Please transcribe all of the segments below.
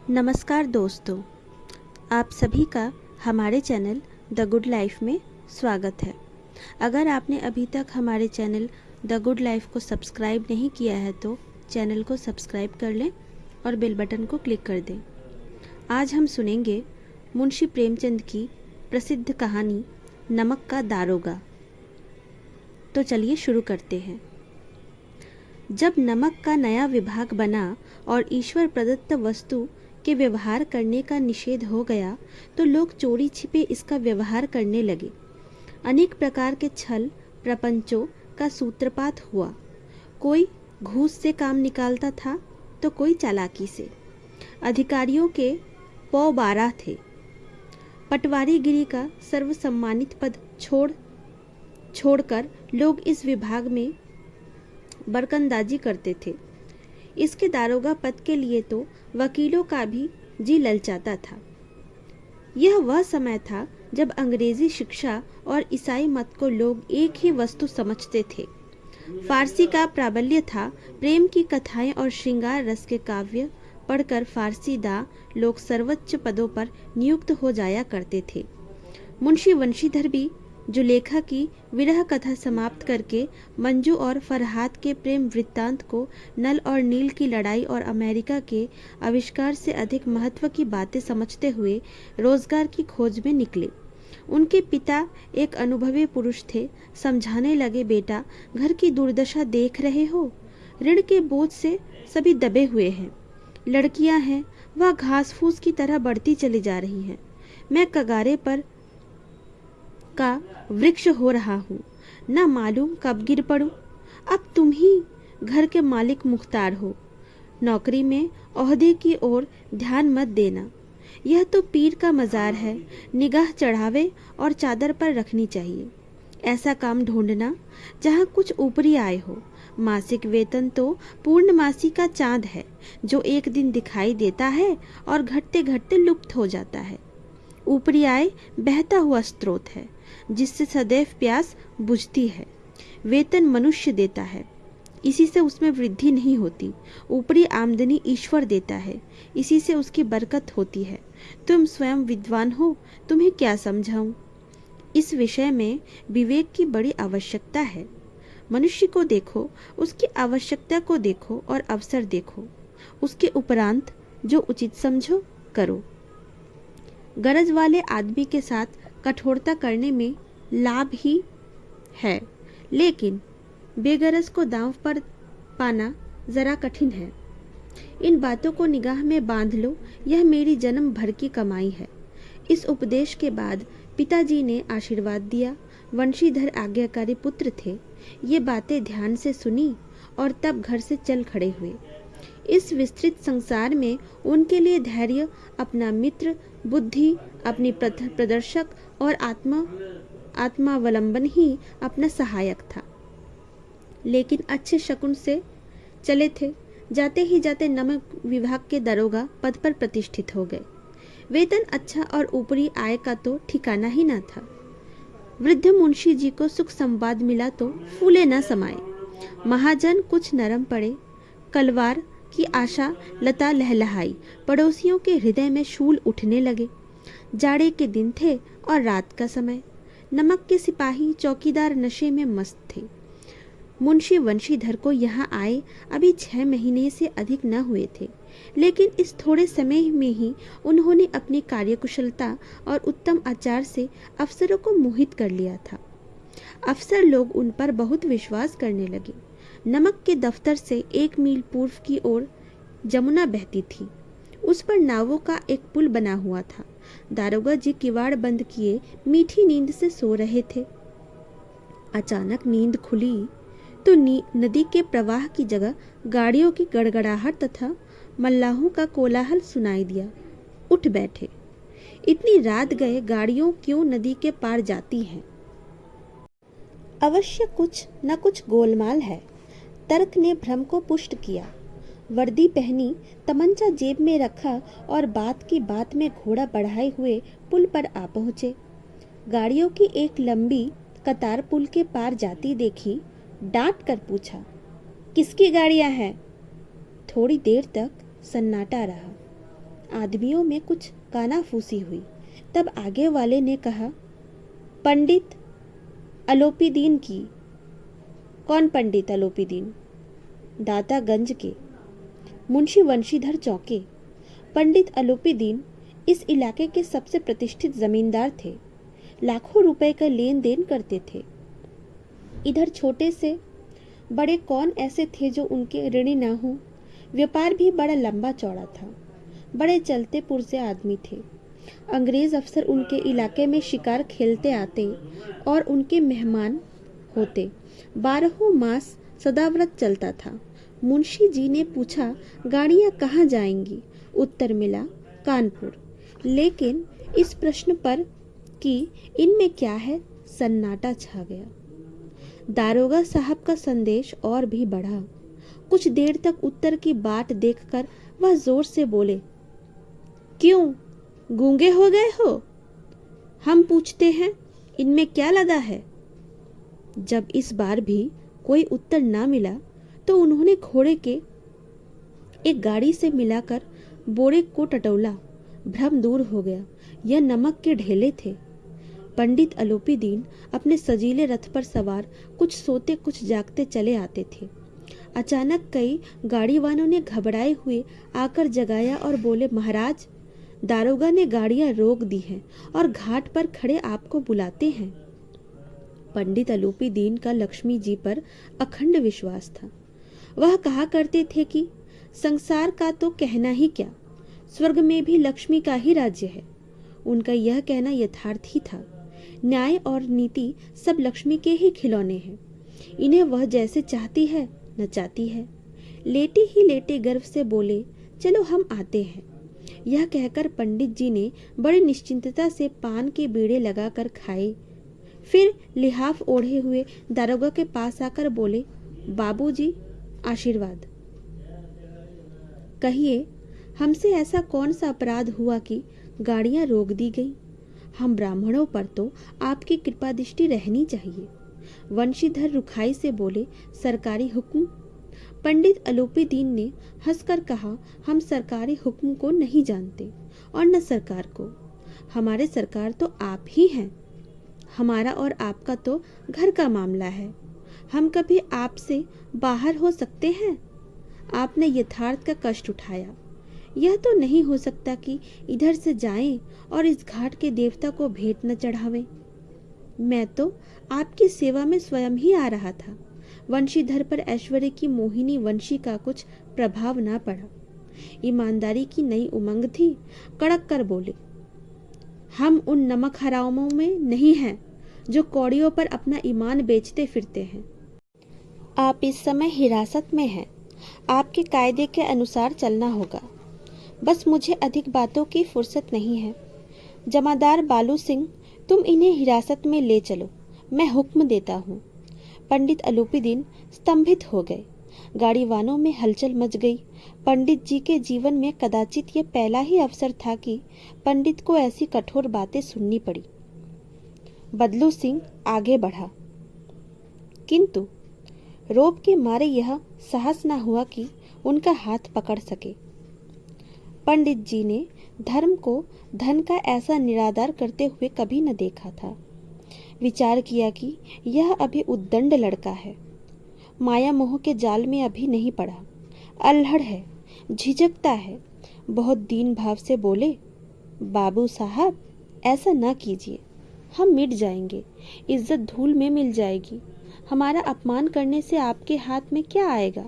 नमस्कार दोस्तों, आप सभी का हमारे चैनल द गुड लाइफ में स्वागत है। अगर आपने अभी तक हमारे चैनल द गुड लाइफ को सब्सक्राइब नहीं किया है तो चैनल को सब्सक्राइब कर लें और बेल बटन को क्लिक कर दें। आज हम सुनेंगे मुंशी प्रेमचंद की प्रसिद्ध कहानी नमक का दारोगा। तो चलिए शुरू करते हैं। जब नमक का नया विभाग बना और ईश्वर प्रदत्त वस्तु के व्यवहार करने का निषेध हो गया तो लोग चोरी छिपे इसका व्यवहार करने लगे। अनेक प्रकार के छल प्रपंचों का सूत्रपात हुआ। कोई घूस से काम निकालता था तो कोई चालाकी से। अधिकारियों के पौ 12 थे। पटवारीगिरी का सर्वसम्मानित पद छोड़कर लोग इस विभाग में बरकंदाजी करते थे। इसके दारोगा पद के लिए तो वकीलों का भी जी ललचाता था। यह वह समय था जब अंग्रेजी शिक्षा और ईसाई मत को लोग एक ही वस्तु समझते थे। फारसी का प्राबल्य था। प्रेम की कथाएं और श्रृंगार रस के काव्य पढ़कर फारसी दा लोग सर्वोच्च पदों पर नियुक्त हो जाया करते थे। मुंशी वंशीधर भी जुलेखा की विरह कथा समाप्त करके मंजू और फरहाद के प्रेम वृत्तांत को नल और नील की लड़ाई और अमेरिका के आविष्कार से अधिक महत्व की बातें समझते हुए रोजगार की खोज में निकले। उनके पिता एक अनुभवी पुरुष थे। समझाने लगे, बेटा घर की दुर्दशा देख रहे हो, ऋण के बोझ से सभी दबे हुए हैं। लड़कियां हैं, वह घास फूस की तरह बढ़ती चली जा रही हैं। मैं कगारे पर का वृक्ष हो रहा हूँ, न मालूम कब गिर पड़ूं। अब तुम ही घर के मालिक मुख्तार हो। नौकरी में ओहदे की ओर ध्यान मत देना। यह तो पीर का मजार है, निगाह चढ़ावे और चादर पर रखनी चाहिए। ऐसा काम ढूंढना जहाँ कुछ ऊपरी आय हो। मासिक वेतन तो पूर्णमासी का चांद है जो एक दिन दिखाई देता है और घटते घटते लुप्त हो जाता है। ऊपरी आय बहता हुआ स्रोत है जिससे सदैव प्यास बुझती है। वेतन मनुष्य देता है, इसी से उसमें वृद्धि नहीं होती। ऊपरी आमदनी ईश्वर देता है, इसी से उसकी बरकत होती है। तुम स्वयं विद्वान हो, तुम्हें क्या समझाऊं। इस विषय में विवेक की बड़ी आवश्यकता है। मनुष्य को देखो, उसकी आवश्यकता को देखो और अवसर देखो। उसके उपरांत जो उचित समझो करो। गरज वाले आदमी के साथ कठोरता करने में लाभ ही है, लेकिन बेगरज को दांव पर पाना जरा कठिन है। इन बातों को निगाह में बांध लो, यह मेरी जन्म भर की कमाई है। इस उपदेश के बाद पिताजी ने आशीर्वाद दिया। वंशीधर आज्ञाकारी पुत्र थे। ये बातें ध्यान से सुनी और तब घर से चल खड़े हुए। इस विस्तृत संसार में उनके लिए धैर्य अपना मित्र, बुद्धि अपनी प्रदर्शक और आत्मावलंबन ही अपना सहायक था। लेकिन अच्छे शकुन से चले थे। जाते ही जाते नमक विभाग के दरोगा पद पर प्रतिष्ठित हो गए। वेतन अच्छा और ऊपरी आय का तो ठिकाना ही ना था। वृद्ध मुंशी जी को सुख संवाद मिला तो फूले न समाये। महाजन कुछ नरम पड़े। कलवार की आशा लता लहलहाई। पड़ोसियों के हृदय में शूल उठने लगे। जाड़े के दिन थे और रात का समय। नमक के सिपाही चौकीदार नशे में मस्त थे। मुंशी वंशीधर को यहाँ आए अभी 6 महीने से अधिक न हुए थे, लेकिन इस थोड़े समय में ही उन्होंने अपनी कार्यकुशलता और उत्तम आचार से अफसरों को मोहित कर लिया था। अफसर लोग उन पर बहुत विश्वास करने लगे। नमक के दफ्तर से 1 मील पूर्व की ओर जमुना बहती थी। उस पर नावों का एक पुल बना हुआ था। दारोगा जी किवाड़ बंद किए मीठी नींद से सो रहे थे। अचानक नींद खुली तो नदी के प्रवाह की जगह गाड़ियों की गड़गड़ाहट तथा मल्लाहों का कोलाहल सुनाई दिया। उठ बैठे। इतनी रात गए गाड़ियों क्यों नदी के पार जाती हैं? अवश्य कुछ न कुछ गोलमाल है। तर्क ने भ्रम को पुष्ट किया। वर्दी पहनी, तमंचा जेब में रखा और बात की बात में घोड़ा बढ़ाए हुए पुल पर आ पहुंचे। गाड़ियों की एक लंबी कतार पुल के पार जाती देखी। डांट कर पूछा, किसकी गाड़ियां हैं? थोड़ी देर तक सन्नाटा रहा। आदमियों में कुछ कानाफूसी हुई। तब आगे वाले ने कहा, पंडित अलोपीदीन की। कौन पंडित अलोपीदीन? दातागंज के मुंशी वंशीधर चौके। पंडित अलोपीदीन इस इलाके के सबसे प्रतिष्ठित जमींदार थे। लाखों रुपए का लेन देन करते थे। इधर छोटे से बड़े कौन ऐसे थे जो उनके ऋणी ना हो। व्यापार भी बड़ा लंबा चौड़ा था। बड़े चलते पुरजे आदमी थे। अंग्रेज अफसर उनके इलाके में शिकार खेलते आते और उनके मेहमान होते। 12 मास सदाव्रत चलता था। मुंशी जी ने पूछा, गाड़ियां कहाँ जाएंगी? उत्तर मिला, कानपुर। लेकिन इस प्रश्न पर कि इनमें क्या है, सन्नाटा छा गया। दारोगा साहब का संदेश और भी बढ़ा। कुछ देर तक उत्तर की बाट देखकर वह जोर से बोले, क्यों गूंगे हो गए हो? हम पूछते हैं, इनमें क्या लदा है? जब इस बार भी कोई उत्तर ना मिला तो उन्होंने घोड़े के एक गाड़ी से मिलाकर बोरे को टटोला। भ्रम दूर हो गया। यह नमक के ढेले थे। पंडित अलोपीदीन अपने सजीले रथ पर सवार कुछ सोते कुछ जागते चले आते थे। अचानक कई गाड़ीवानों ने घबराए हुए आकर जगाया और बोले, महाराज, दारोगा ने गाड़ियां रोक दी हैं और घाट पर खड़े आपको बुलाते हैं। पंडित अलोपीदीन का लक्ष्मी जी पर अखंड विश्वास था। वह कहा करते थे कि संसार का तो कहना ही क्या, स्वर्ग में भी लक्ष्मी का ही राज्य है। उनका यह कहना यथार्थ ही था। न्याय और नीति सब लक्ष्मी के ही खिलौने हैं। इन्हें वह जैसे चाहती है नचाती है। लेटे ही लेटे गर्व से बोले, चलो हम आते हैं। यह कहकर पंडित जी ने बड़ी निश्चिंतता से पान के बीड़े लगाकर खाए। फिर लिहाफ ओढ़े हुए दारोगा के पास आकर बोले, बाबूजी, आशीर्वाद। कहिए, हमसे ऐसा कौन सा अपराध हुआ कि गाड़ियां रोक दी गई? हम ब्राह्मणों पर तो आपकी कृपा दृष्टि रहनी चाहिए। वंशीधर रुखाई से बोले, सरकारी हुक्म? पंडित अलोपीदीन ने हंसकर कहा, हम सरकारी हुक्म को नहीं जानते और न सरकार को। हमारे सरकार तो आप ही हैं। हमारा और आपका तो घर का मामला है। हम कभी आपसे बाहर हो सकते हैं? आपने यथार्थ का कष्ट उठाया। यह तो नहीं हो सकता कि इधर से जाएं और इस घाट के देवता को भेंट न चढ़ावें। मैं तो आपकी सेवा में स्वयं ही आ रहा था। वंशीधर पर ऐश्वर्य की मोहिनी वंशी का कुछ प्रभाव ना पड़ा। ईमानदारी की नई उमंग थी। कड़क कर बोले, हम उन नमक हरामों में नहीं हैं जो कौड़ियों पर अपना ईमान बेचते फिरते हैं। आप इस समय हिरासत में हैं। आपके कायदे के अनुसार चलना होगा। बस मुझे अधिक बातों की फुर्सत नहीं है। जमादार बालू सिंह, तुम इन्हें हिरासत में ले चलो, मैं हुक्म देता हूँ। पंडित अलोपीदीन स्तंभित हो गए। गाड़ीवानों में हलचल मच गई। पंडित जी के जीवन में कदाचित ये पहला ही अवसर था कि पंडित को ऐसी कठोर बातें सुननी पड़ी। बदलू सिंह आगे बढ़ा, किंतु रोब के मारे यह साहस न हुआ कि उनका हाथ पकड़ सके। पंडित जी ने धर्म को धन का ऐसा निरादर करते हुए कभी न देखा था। विचार किया कि यह अभी उद्दंड लड़का है, माया मोह के जाल में अभी नहीं पड़ा, अल्हड़ है, झिझकता है। बहुत दीन भाव से बोले, बाबू साहब, ऐसा ना कीजिए, हम मिट जाएंगे, इज्जत धूल में मिल जाएगी। हमारा अपमान करने से आपके हाथ में क्या आएगा?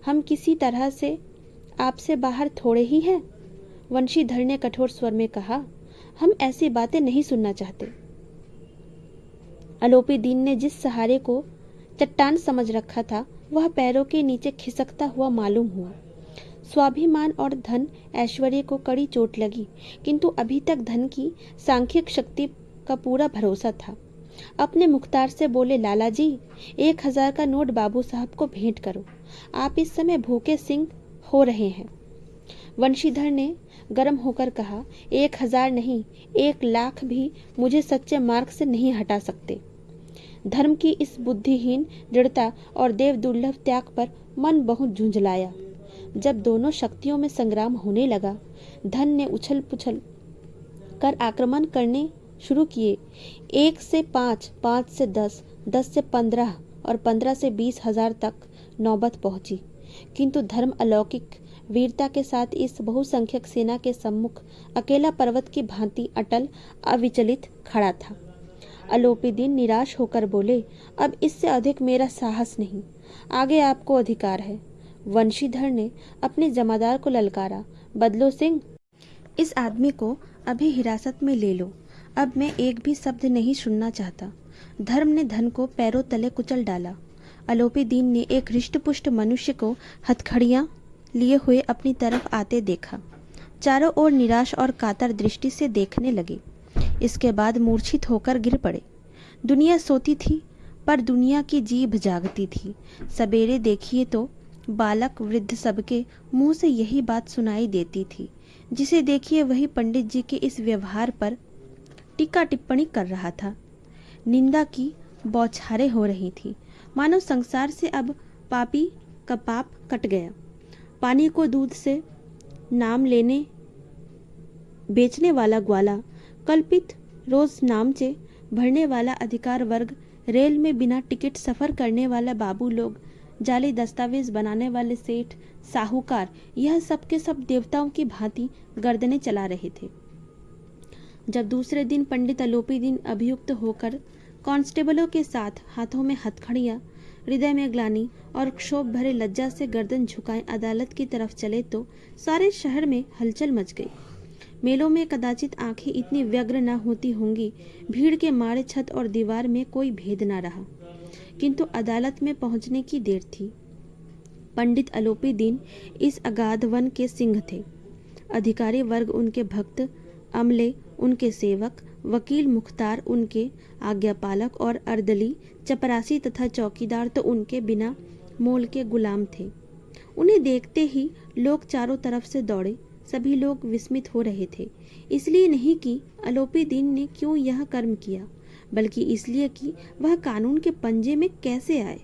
हम किसी तरह से आपसे बाहर थोड़े ही हैं। वंशीधर ने कठोर स्वर में कहा, हम ऐसी बातें नहीं सुनना चाहते। अलोपीदीन ने जिस सहारे को चट्टान समझ रखा था वह पैरों के नीचे खिसकता हुआ मालूम हुआ। स्वाभिमान और धन ऐश्वर्य को कड़ी चोट लगी, किंतु अभी तक धन की सांख्यिक शक्ति का पूरा भरोसा था। अपने मुख्तार से बोले, लाला जी, 1000 का नोट बाबू साहब को भेंट करो। आप इस समय भूखे सिंह हो रहे हैं। वंशीधर ने गर्म होकर कहा, 1000 नहीं, 1,00,000 भी मुझे सच्चे मार्ग से नहीं हटा सकते। धर्म की इस बुद्धिहीन दृढ़ता और देव दुर्लभ त्याग पर मन बहुत झुंझलाया। जब दोनों शक्तियों में संग्राम होने लगा, धन ने उछल पुछल कर आक्रमण करने शुरू किए। 1 से 5, 5 से 10, 10 से 15 और 15 से 20,000 तक नौबत पहुंची, किंतु धर्म अलौकिक वीरता के साथ इस बहुसंख्यक सेना के सम्मुख अकेला पर्वत की भांति अटल अविचलित खड़ा था। अलोपीदीन निराश होकर बोले, अब इससे अधिक मेरा साहस नहीं, आगे आपको अधिकार है। वंशीधर ने अपने जमादार को ललकारा, बदलो सिंह, इस आदमी को अभी हिरासत में ले लो, अब मैं एक भी शब्द नहीं सुनना चाहता। धर्म ने धन को पैरों तले कुचल डाला। अलोपीदीन ने एक हृष्टपुष्ट मनुष्य को हथकड़ियां लिए हुए अपनी तरफ आते देखा। चारों ओर निराश और कातर दृष्टि से देखने लगे। इसके बाद मूर्छित होकर गिर पड़े। दुनिया सोती थी, पर दुनिया की जीभ जागती थी। सवेरे देखिए तो बालक वृद्ध सबके मुंह से यही बात सुनाई देती थी। जिसे देखिए वही पंडित जी के इस व्यवहार पर टीका टिप्पणी कर रहा था। निंदा की बौछारें हो रही थी, मानो संसार से अब पापी का पाप कट गया। पानी को दूध से नाम लेने बेचने वाला ग्वाला, कल्पित रोज नामचे भरने वाला अधिकार वर्ग, रेल में बिना टिकट सफर करने वाला बाबू लोग, जाली दस्तावेज बनाने वाले सेठ, साहूकार, यह सब के सब देवताओं की भांति गर्दनें चला रहे थे। जब दूसरे दिन पंडित अलोपीदीन अभियुक्त होकर कांस्टेबलों के साथ हाथों में हथकड़ियां, हृदय में ग्लानि और क्षोभ भरे लज्जा से गर्दन झुकाए अदालत की तरफ चले तो सारे शहर में हलचल मच गई। मेलों में कदाचित आंखें इतनी व्यग्र न होती होंगी, भीड़ के मारे छत और दीवार में कोई भेद न रहा, किंतु अदालत में पहुंचने की देर थी। पंडित अलोपीदीन इस अगाध वन के सिंह थे। अधिकारी वर्ग उनके भक्त, अमले उनके सेवक, वकील मुख्तार उनके आज्ञापालक और अर्दली, चपरासी तथा चौकीदार तो उनके बिना मोल के गुलाम थे। उन्हें देखते ही लोग चारों तरफ से दौड़े। सभी लोग विस्मित हो रहे थे, इसलिए नहीं कि अलोपीदीन ने क्यों यह कर्म किया, बल्कि इसलिए कि वह कानून के पंजे में कैसे आए।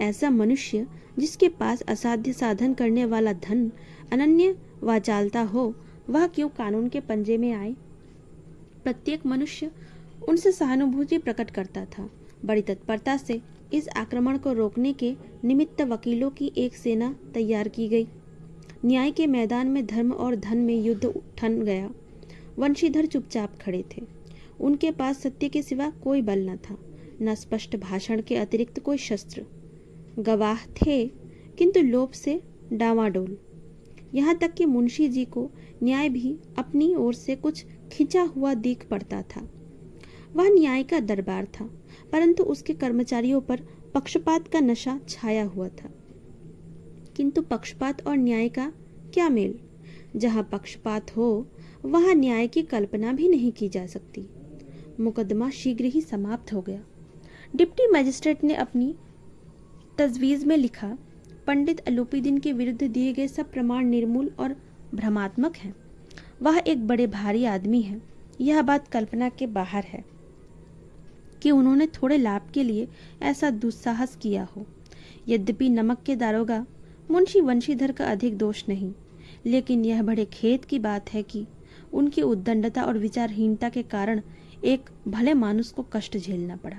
ऐसा मनुष्य जिसके पास असाध्य साधन करने वाला धन, अनन्य वाचालता हो, वह क्यों कानून के पंजे में आए। प्रत्येक मनुष्य उनसे सहानुभूति प्रकट करता था। बड़ी तत्परता से इस आक्रमण को रोकने के निमित्त वकीलों की एक सेना तैयार की गई। न्याय के मैदान में धर्म और धन में युद्ध ठन गया। वंशीधर चुपचाप खड़े थे। उनके पास सत्य के सिवा कोई बल न था, न स्पष्ट भाषण के अतिरिक्त कोई शस्त्र। गवाह थे, किंतु लोभ से डावाडोल। यहाँ तक कि मुंशी जी को न्याय भी अपनी ओर से कुछ खिंचा हुआ दिख पड़ता था। वह न्याय का दरबार था, परंतु उसके कर्मचारियों पर पक्षपात का नशा छाया हुआ था। किंतु पक्षपात और न्याय का क्या मेल? जहाँ पक्षपात हो वहाँ न्याय की कल्पना भी नहीं की जा सकती। मुकदमा शीघ्र ही समाप्त हो गया। डिप्टी मजिस्ट्रेट ने अपनी तजवीज़ में लिखा, पंडित अलोपीदीन के विरुद्ध दिए गए सब प्रमाण निर्मूल और भ्रमात्मक हैं। वह एक बड़े भारी आदमी है। यह बात कल्पना के बाहर है कि उन्होंने थोड़े लाभ के लिए ऐसा दुस्साहस किया हो। यद्यपि नमक के दारोगा मुंशी वंशीधर का अधिक दोष नहीं, लेकिन यह बड़े खेद की बात है कि उनकी उद्दंडता और विचारहीनता के कारण एक भले मानुस को कष्ट झेलना पड़ा।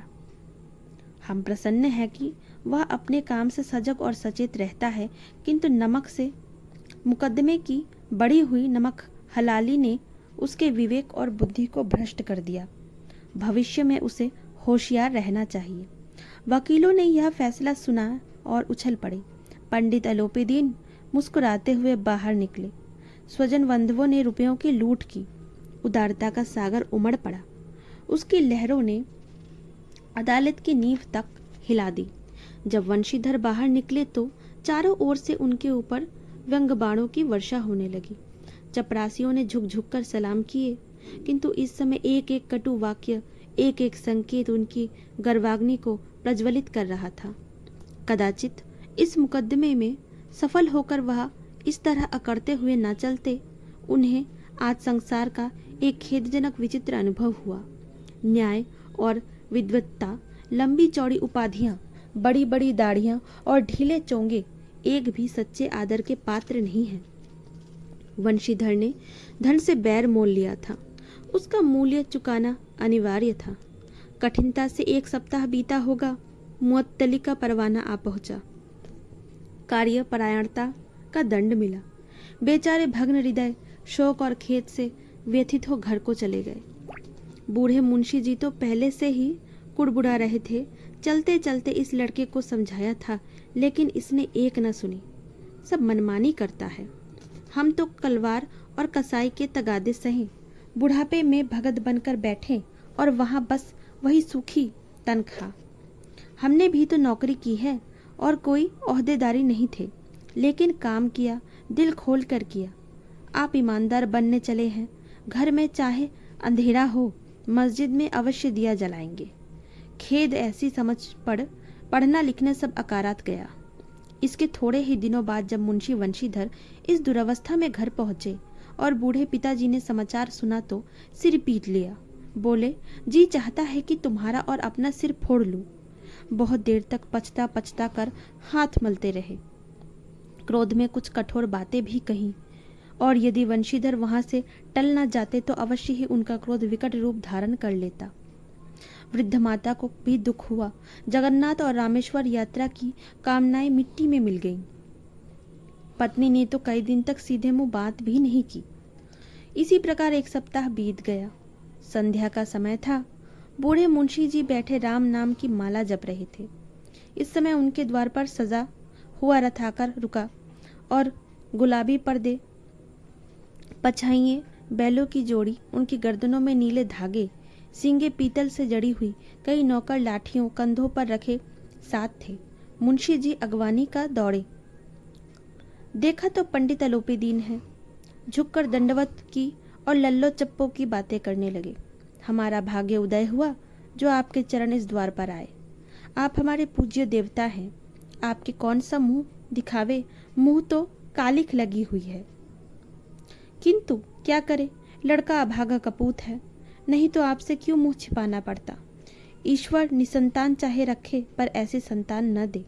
हम प्रसन्न हैं कि वह अपने काम से सजग और सचेत रहता है, किंतु नमक से मुकदमे की बढ़ी हुई नमक हलाली ने उसके विवेक और बुद्धि को भ्रष्ट कर दिया। भविष्य में उसे होशियार रहना चाहिए। वकीलों ने यह फैसला सुना और उछल पड़े। पंडित अलोपीदीन मुस्कुराते हुए बाहर निकले। स्वजन बंधुओं ने रुपयों की लूट की। उदारता का सागर उमड़ पड़ा। उसकी लहरों ने अदालत की नींव तक हिला दी। जब वंशीधर बाहर निकले तो चारों ओर से उनके ऊपर व्यंग्यबाणों की वर्षा होने लगी। चपरासियों ने झुक झुक कर सलाम किए, किंतु इस समय एक एक कटु वाक्य, एक एक संकेत उनकी गर्वाग्नि को प्रज्वलित कर रहा था। कदाचित इस मुकदमे में सफल होकर वह इस तरह अकड़ते हुए न चलते, उन्हें आज संसार का एक खेदजनक विचित्र अनुभव हुआ। न्याय और विद्वत्ता, लंबी चौड़ी उपाधियां, बड़ी बड़ी दाढ़ियां और ढीले चोंगे एक भी सच्चे आदर के पात्र नहीं हैं। वंशीधर ने धन से बैर मोल लिया था। उसका मूल्य चुकाना अनिवार्य था। कठिनता से 1 सप्ताह बीता होगा, मुअत्तली का परवाना आ पहुंचा। कार्यपरायणता का दंड मिला। बेचारे भग्न हृदय शोक और खेद से व्यथित हो घर को चले गए। बूढ़े मुंशी जी तो पहले से ही कुड़बुड़ा रहे थे। चलते चलते इस लड़के को समझाया था, लेकिन इसने एक न सुनी। सब मनमानी करता है। हम तो कलवार और कसाई के तगादे सहे, बुढ़ापे में भगत बनकर बैठे और वहाँ बस वही सूखी तनख्वाह। हमने भी तो नौकरी की है और कोई ओहदेदारी नहीं थे, लेकिन काम किया, दिल खोल कर किया। आप ईमानदार बनने चले हैं। घर में चाहे अंधेरा हो, मस्जिद में अवश्य दिया जलाएंगे। खेद ऐसी समझ पढ़ना लिखना सब अकारात गया। इसके थोड़े ही दिनों बाद जब मुंशी वंशीधर इस दुरवस्था में घर पहुंचे और बूढ़े पिताजी ने समाचार सुना तो सिर पीट लिया। बोले, जी चाहता है कि तुम्हारा और अपना सिर फोड़ लूं। बहुत देर तक पछता पछता कर हाथ मलते रहे। क्रोध में कुछ कठोर बातें भी कहीं, और यदि वंशीधर वहां से टल न जाते तो अवश्य ही उनका क्रोध विकट रूप धारण कर लेता। वृद्ध माता को भी दुख हुआ। जगन्नाथ और रामेश्वर यात्रा की कामनाएं मिट्टी में मिल गईं। पत्नी ने तो कई दिन तक सीधे मुंह बात भी नहीं की। इसी प्रकार 1 सप्ताह बीत गया। संध्या का समय था। बूढ़े मुंशी जी बैठे राम नाम की माला जप रहे थे। इस समय उनके द्वार पर सजा हुआ रथ आकर रुका और गुलाबी पर्दे, पछाइए, बैलों की जोड़ी, उनकी गर्दनों में नीले धागे, सींगे पीतल से जड़ी हुई, कई नौकर लाठियों कंधों पर रखे साथ थे। मुंशी जी अगवानी का दौड़े। देखा तो पंडित अलोपीदीन है। झुककर दंडवत की और लल्लो चप्पो की बातें करने लगे। हमारा भाग्य उदय हुआ जो आपके चरण इस द्वार पर आए। आप हमारे पूज्य देवता हैं। आपके कौन सा मुंह दिखावे, मुंह तो कालिख लगी हुई है। किंतु क्या करे, लड़का अभागा कपूत है, नहीं तो आपसे क्यों मुंह छिपाना पड़ता। ईश्वर निसंतान चाहे रखे पर ऐसी संतान न दे।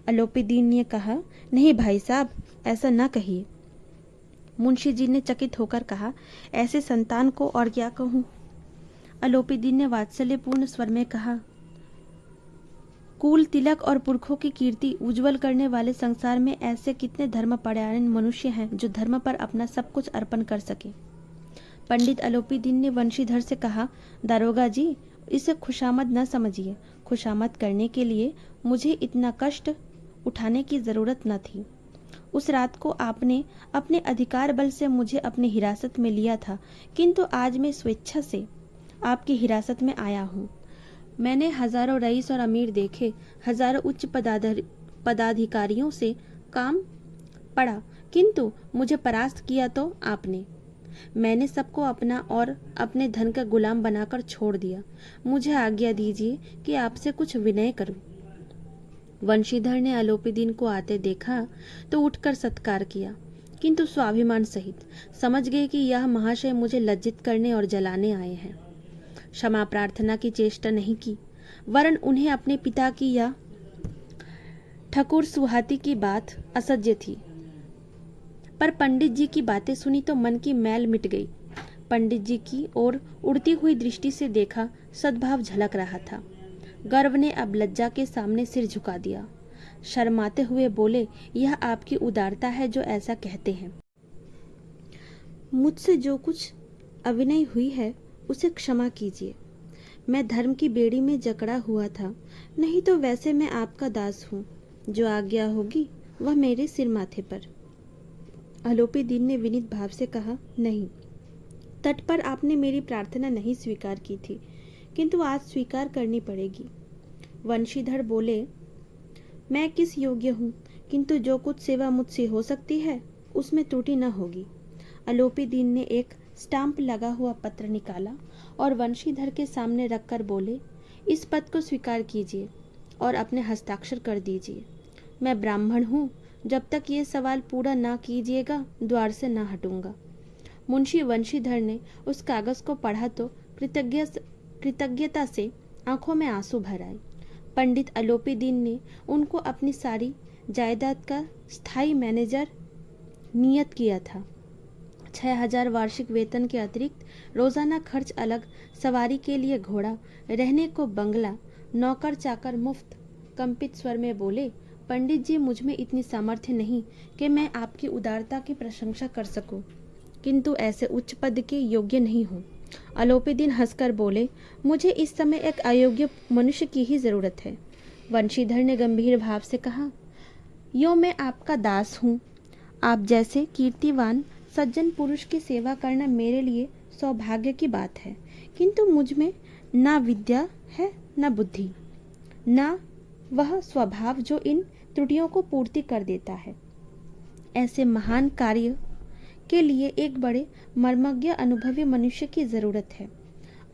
अलोपीदीन ने कहा, नहीं भाई साहब, ऐसा न कहिए। मुंशी जी ने चकित होकर कहा, ऐसे संतान को और क्या कहूँ। अलोपीदीन ने वात्सल्यपूर्ण स्वर में कहा, कुल तिलक और पुरखों की कीर्ति उज्जवल करने वाले संसार में ऐसे कितने धर्मपरायण मनुष्य हैं जो धर्म पर अपना सब कुछ अर्पण कर सके। पंडित अलोपीदीन ने वंशीधर से कहा, दारोगा जी, इसे खुशामद न समझिए। खुशामद करने के लिए मुझे इतना कष्ट उठाने की जरूरत न थी। उस रात को आपने अपने अधिकार बल से मुझे अपनी हिरासत में लिया था, किंतु आज मैं स्वेच्छा से आपकी हिरासत में आया हूँ। मैंने हजारों रईस और अमीर देखे, हजारों उच्च पदाधिकारियों से काम पड़ा, किंतु मुझे परास्त किया तो आपने। मैंने सबको अपना और अपने धन का गुलाम बनाकर छोड़ दिया। मुझे आज्ञा दीजिए कि आपसे कुछ विनय करूं। वंशीधर ने अलोपीदीन को आते देखा तो उठकर सत्कार किया, किंतु स्वाभिमान सहित। समझ गए कि यह महाशय मुझे लज्जित करने और जलाने आए हैं। क्षमा प्रार्थना की चेष्टा नहीं की, वरन उन्हें अपने पिता की या ठकुर सुहाती की बात असह्य थी। पर पंडित जी की बातें सुनी तो मन की मैल मिट गई। पंडित जी की ओर उड़ती हुई दृष्टि से देखा, सद्भाव झलक रहा था। गर्व ने अब लज्जा के सामने सिर झुका दिया। शर्माते हुए बोले, यह आपकी उदारता है जो ऐसा कहते हैं। मुझसे जो कुछ अविनय हुई है उसे क्षमा कीजिए। मैं धर्म की बेड़ी में जकड़ा हुआ था, नहीं तो वैसे मैं आपका दास हूँ। जो आज्ञा होगी वह मेरे सिर माथे पर। अलोपीदीन ने विनीत भाव से कहा, नहीं, तट पर आपने मेरी प्रार्थना नहीं स्वीकार की थी, किंतु आज स्वीकार करनी पड़ेगी। वंशीधर बोले, मैं किस योग्य हूँ, किंतु जो कुछ सेवा मुझसे हो सकती है उसमें त्रुटि न होगी। अलोपीदीन ने एक स्टाम्प लगा हुआ पत्र निकाला और वंशीधर के सामने रखकर बोले, इस पद को स्वीकार कीजिए और अपने हस्ताक्षर कर दीजिए। मैं ब्राह्मण हूँ, जब तक ये सवाल पूरा ना कीजिएगा द्वार से ना हटूंगा। मुंशी वंशीधर ने उस कागज को पढ़ा तो कृतज्ञता से आंखों में आंसू भर आए। पंडित अलोपीदीन ने उनको अपनी सारी जायदाद का स्थायी मैनेजर नियत किया था। 6,000 वार्षिक वेतन के अतिरिक्त रोज़ाना खर्च अलग, सवारी के लिए घोड़ा, रहने को बंगला, नौकर चाकर मुफ्त। कंपित स्वर में बोले, पंडित जी, मुझ में इतनी सामर्थ्य नहीं कि मैं आपकी उदारता की प्रशंसा कर सकूं, किंतु ऐसे उच्च पद के योग्य नहीं हूँ। अलोपीदीन हंसकर बोले, मुझे इस समय एक अयोग्य मनुष्य की ही जरूरत है। वंशीधर ने गंभीर भाव से कहा, यो मैं आपका दास हूँ। आप जैसे कीर्तिवान सज्जन पुरुष की सेवा करना मेरे लिए सौभाग्य की बात है, किंतु मुझ में ना विद्या है न बुद्धि, ना वह स्वभाव जो इन त्रुटियों को पूर्ति कर देता है। ऐसे महान कार्य के लिए एक बड़े मर्मज्ञ अनुभवी मनुष्य की जरूरत है।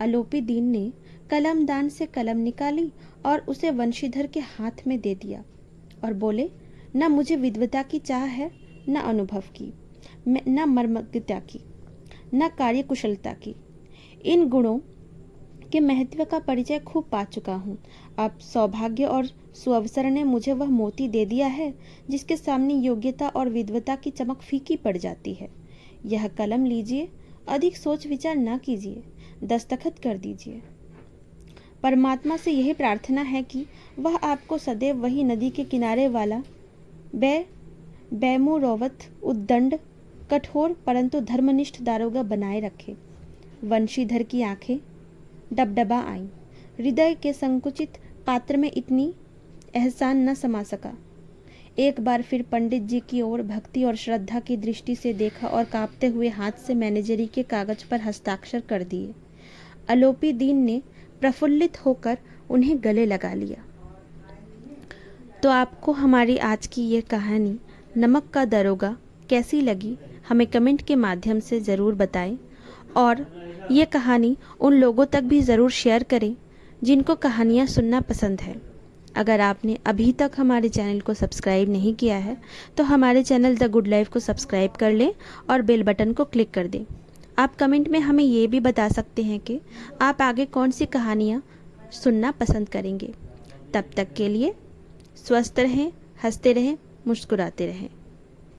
अलोपीदीन ने कलमदान से कलम निकाली और उसे वंशीधर के हाथ में दे दिया और बोले, न मुझे विद्वता की चाह है, न अनुभव की, न मर्मज्ञता की, न कार्यकुशलता की। इन गुणों के महत्व का परिचय खूब पा चुका हूँ। अब सौभाग्य और सुअवसर ने मुझे वह मोती दे दिया है जिसके सामने योग्यता और विद्वता की चमक फीकी पड़ जाती है। यह कलम लीजिए, अधिक सोच विचार न कीजिए, दस्तखत कर दीजिए। परमात्मा से यही प्रार्थना है कि वह आपको सदैव वही नदी के किनारे वाला बैमुरोवत उद्दंड कठोर परंतु धर्मनिष्ठ दारोगा बनाए रखे। वंशीधर की आंखें डबडबा आईं। हृदय के संकुचित पात्र में इतनी एहसान न समा सका। एक बार फिर पंडित जी की ओर भक्ति और श्रद्धा की दृष्टि से देखा और कांपते हुए हाथ से मैनेजरी के कागज पर हस्ताक्षर कर दिए। अलोपीदीन ने प्रफुल्लित होकर उन्हें गले लगा लिया। तो आपको हमारी आज की ये कहानी नमक का दरोगा कैसी लगी, हमें कमेंट के माध्यम से ज़रूर बताएं और ये कहानी उन लोगों तक भी ज़रूर शेयर करें जिनको कहानियाँ सुनना पसंद है। अगर आपने अभी तक हमारे चैनल को सब्सक्राइब नहीं किया है तो हमारे चैनल द गुड लाइफ को सब्सक्राइब कर लें और बेल बटन को क्लिक कर दें। आप कमेंट में हमें ये भी बता सकते हैं कि आप आगे कौन सी कहानियाँ सुनना पसंद करेंगे। तब तक के लिए स्वस्थ रहें, हंसते रहें, मुस्कुराते रहें।